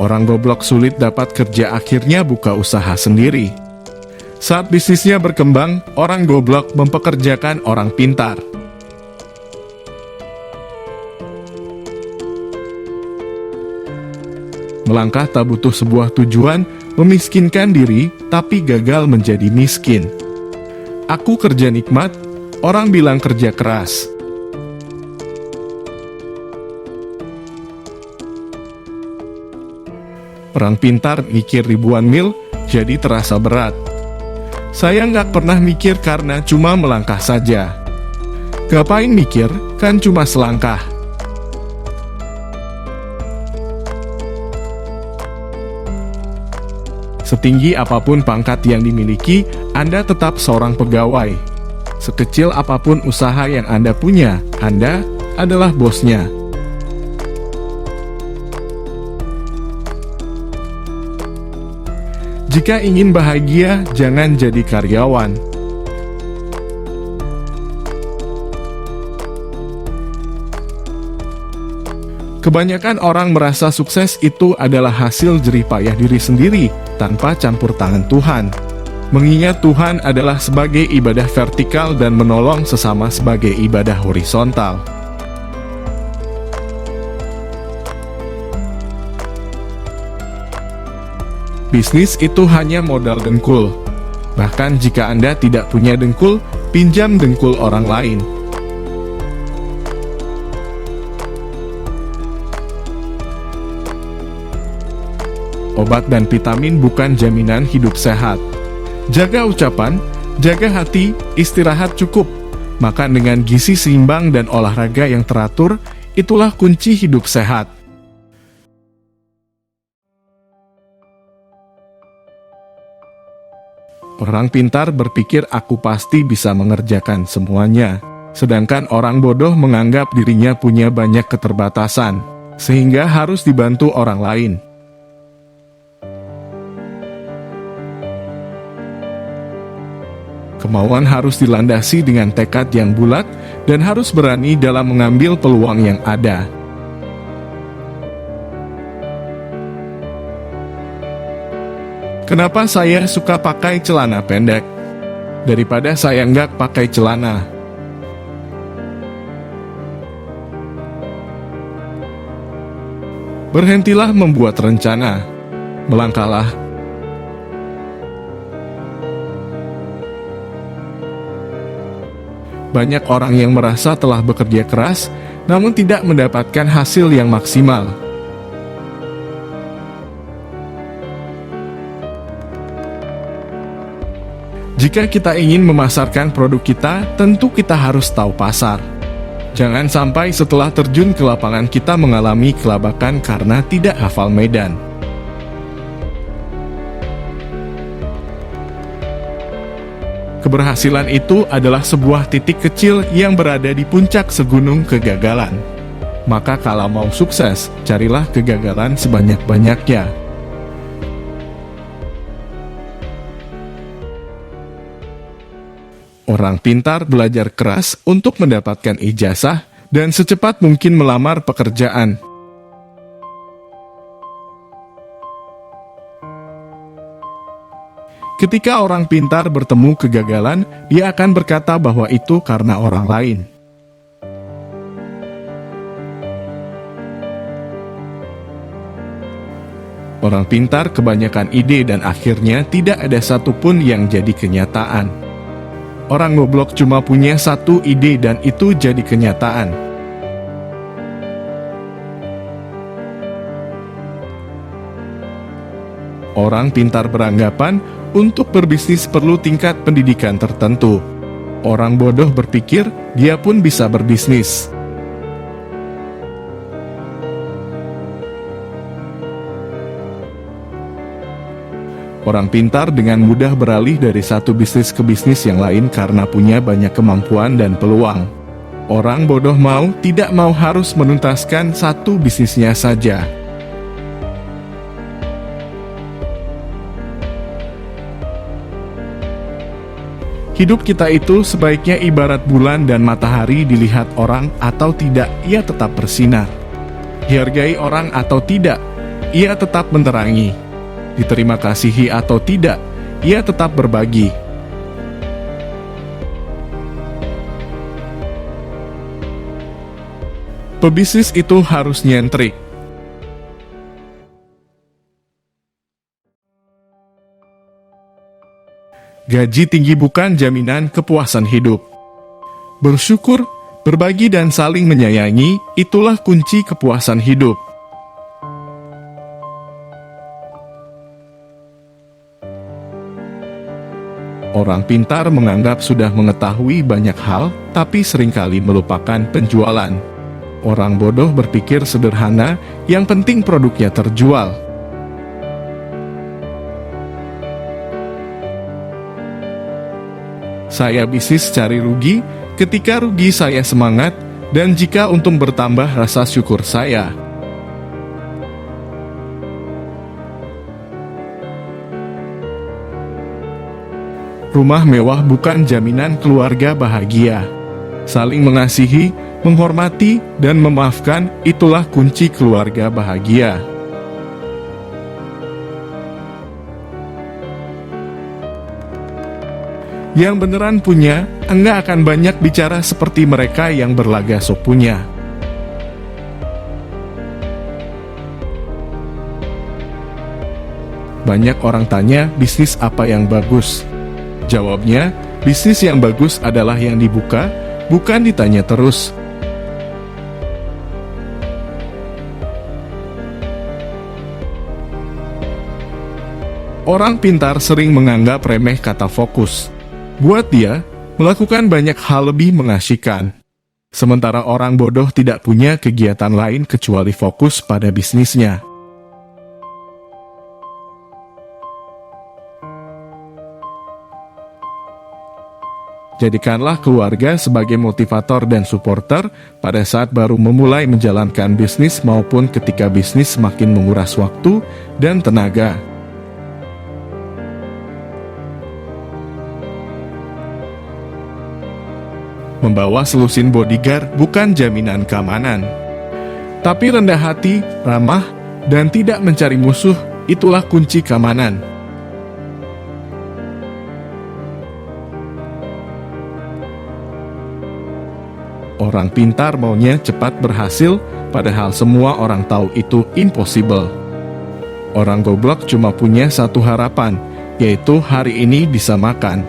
Orang goblok sulit dapat kerja, akhirnya buka usaha sendiri. Saat bisnisnya berkembang, orang goblok mempekerjakan orang pintar. Melangkah tak butuh sebuah tujuan, memiskinkan diri, tapi gagal menjadi miskin. Aku kerja nikmat, orang bilang kerja keras. Orang pintar mikir ribuan mil, jadi terasa berat. Saya nggak pernah mikir karena cuma melangkah saja. Ngapain mikir, kan cuma selangkah. Setinggi apapun pangkat yang dimiliki, Anda tetap seorang pegawai. Sekecil apapun usaha yang Anda punya, Anda adalah bosnya. Jika ingin bahagia, jangan jadi karyawan. Kebanyakan orang merasa sukses itu adalah hasil jerih payah diri sendiri, tanpa campur tangan Tuhan. Mengingat Tuhan adalah sebagai ibadah vertikal dan menolong sesama sebagai ibadah horizontal. Bisnis itu hanya modal dengkul. Bahkan jika Anda tidak punya dengkul, pinjam dengkul orang lain. Obat dan vitamin bukan jaminan hidup sehat. Jaga ucapan, jaga hati, istirahat cukup. Makan dengan gizi seimbang dan olahraga yang teratur, itulah kunci hidup sehat. Orang pintar berpikir aku pasti bisa mengerjakan semuanya. Sedangkan orang bodoh menganggap dirinya punya banyak keterbatasan, sehingga harus dibantu orang lain. Kemauan harus dilandasi dengan tekad yang bulat dan harus berani dalam mengambil peluang yang ada. Kenapa saya suka pakai celana pendek? Daripada saya nggak pakai celana. Berhentilah membuat rencana. Melangkahlah. Banyak orang yang merasa telah bekerja keras, namun tidak mendapatkan hasil yang maksimal. Jika kita ingin memasarkan produk kita, tentu kita harus tahu pasar. Jangan sampai setelah terjun ke lapangan kita mengalami kelabakan karena tidak hafal medan. Keberhasilan itu adalah sebuah titik kecil yang berada di puncak segunung kegagalan. Maka kalau mau sukses, carilah kegagalan sebanyak-banyaknya. Orang pintar belajar keras untuk mendapatkan ijazah dan secepat mungkin melamar pekerjaan. Ketika orang pintar bertemu kegagalan, dia akan berkata bahwa itu karena orang lain. Orang pintar kebanyakan ide dan akhirnya tidak ada satupun yang jadi kenyataan. Orang goblok cuma punya satu ide dan itu jadi kenyataan. Orang pintar beranggapan untuk berbisnis perlu tingkat pendidikan tertentu. Orang bodoh berpikir dia pun bisa berbisnis. Orang pintar dengan mudah beralih dari satu bisnis ke bisnis yang lain karena punya banyak kemampuan dan peluang. Orang bodoh tidak mau harus menuntaskan satu bisnisnya saja. Hidup kita itu sebaiknya ibarat bulan dan matahari, dilihat orang atau tidak, ia tetap bersinar. Dihargai orang atau tidak, ia tetap menerangi. Diterima kasihi atau tidak, ia tetap berbagi. Pebisnis itu harus nyentrik. Gaji tinggi bukan jaminan kepuasan hidup. Bersyukur, berbagi dan saling menyayangi, itulah kunci kepuasan hidup. Orang pintar menganggap sudah mengetahui banyak hal, tapi seringkali melupakan penjualan. Orang bodoh berpikir sederhana, yang penting produknya terjual. Saya bisnis cari rugi, ketika rugi saya semangat, dan jika untung bertambah rasa syukur saya. Rumah mewah bukan jaminan keluarga bahagia. Saling mengasihi, menghormati, dan memaafkan, itulah kunci keluarga bahagia. Yang beneran punya, enggak akan banyak bicara seperti mereka yang berlaga sok punya. Banyak orang tanya, bisnis apa yang bagus? Jawabnya, bisnis yang bagus adalah yang dibuka, bukan ditanya terus. Orang pintar sering menganggap remeh kata fokus. Buat dia, melakukan banyak hal lebih mengasyikkan. Sementara orang bodoh tidak punya kegiatan lain kecuali fokus pada bisnisnya. Jadikanlah keluarga sebagai motivator dan supporter pada saat baru memulai menjalankan bisnis maupun ketika bisnis semakin menguras waktu dan tenaga. Membawa selusin bodyguard bukan jaminan keamanan. Tapi rendah hati, ramah, dan tidak mencari musuh, itulah kunci keamanan. Orang pintar maunya cepat berhasil, padahal semua orang tahu itu impossible. Orang goblok cuma punya satu harapan, yaitu hari ini bisa makan.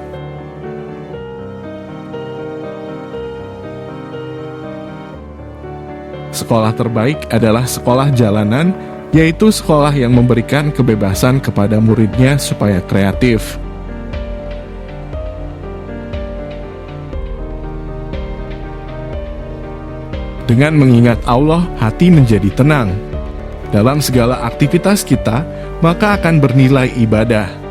Sekolah terbaik adalah sekolah jalanan, yaitu sekolah yang memberikan kebebasan kepada muridnya supaya kreatif. Dengan mengingat Allah, hati menjadi tenang. Dalam segala aktivitas kita, maka akan bernilai ibadah.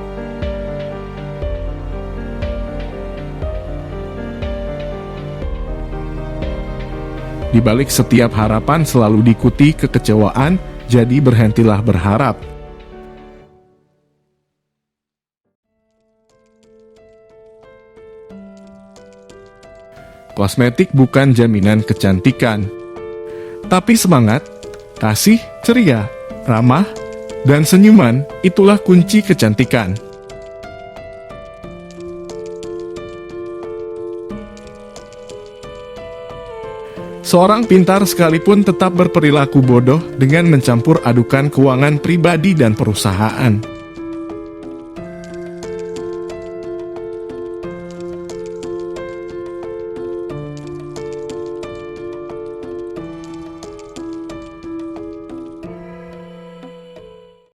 Di balik setiap harapan selalu diikuti kekecewaan, jadi berhentilah berharap. Kosmetik bukan jaminan kecantikan. Tapi semangat, kasih, ceria, ramah, dan senyuman, itulah kunci kecantikan. Seorang pintar sekalipun tetap berperilaku bodoh dengan mencampur adukan keuangan pribadi dan perusahaan.